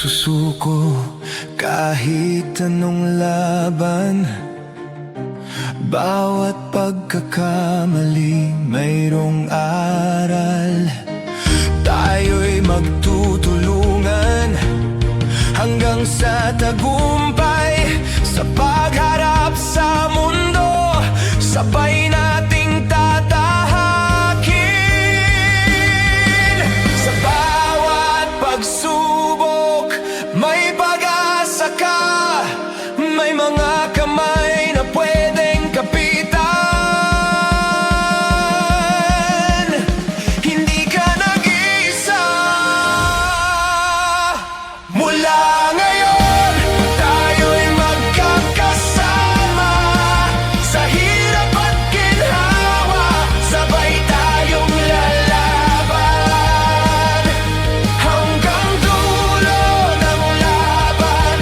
susuko kahit anong laban. Bawat pagkakamali mayroong aral. Tayo'y magtutulungan hanggang sa tagumpay. Sa pagharap sa mundo, sabay nating tatahakin. Sa bawat pagsubok, may pag-asa ka. May mga kamay na pwedeng kapitan. Hindi ka nag-iisa. Mula ngayon, tayo'y magkakasama. Sa hirap at ginhawa, sabay tayong lalaban. Hanggang dulo ng laban,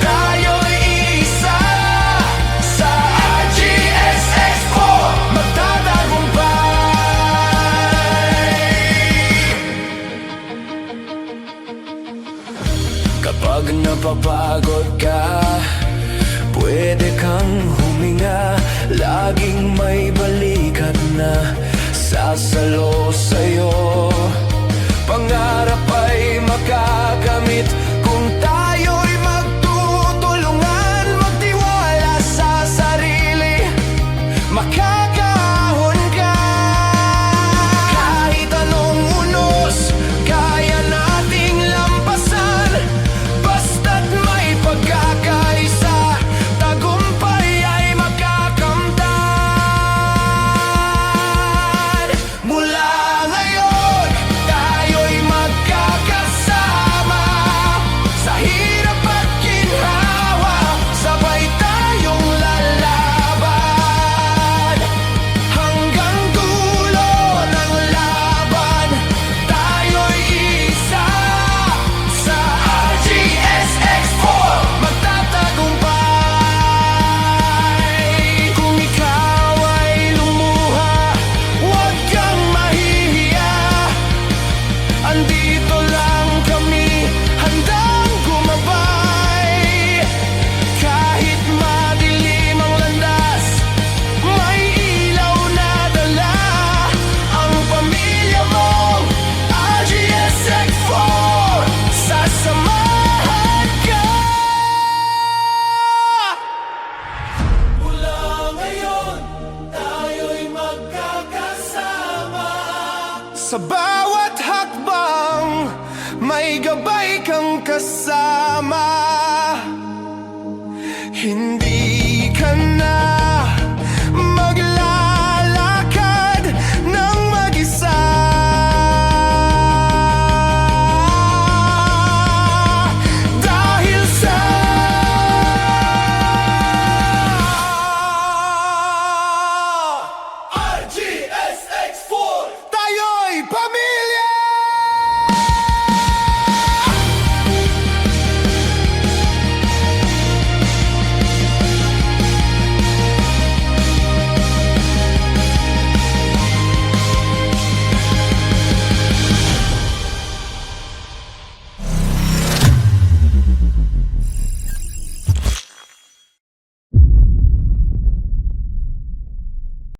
tayo'y isa. Sa RGS Expo, magtatagumpay. Kapag napapagod ka, pwede kang huminga. Laging may balikat na sasalo sa'yo. Pangarap ay makakamit kung tayo'y magtutulungan. Magtiwala sa sarili, makakahon ka. Kahit anong unos, kaya nating lampasan. Basta't may pagkakaisa, tagumpay ay makakamtan. Mula ngayon, tayo'y magkakasama. Sa hirap at ginhawa, sabay tayong lalaban. Hanggang dulo ng laban, tayo'y isa. Sa RGS Expo, magtatagumpay. Kung ikaw ay lumuha, huwag kang mahihiya. Andito lang kami, handang gumabay. Kahit madilim ang landas, may ilaw na dala. Ang pamilya mong RGS Expo, sasamahan ka. Mula ngayon, tayo'y magkakasama. Sa bawat hakbang, may gabay kang kasama. Hindi ka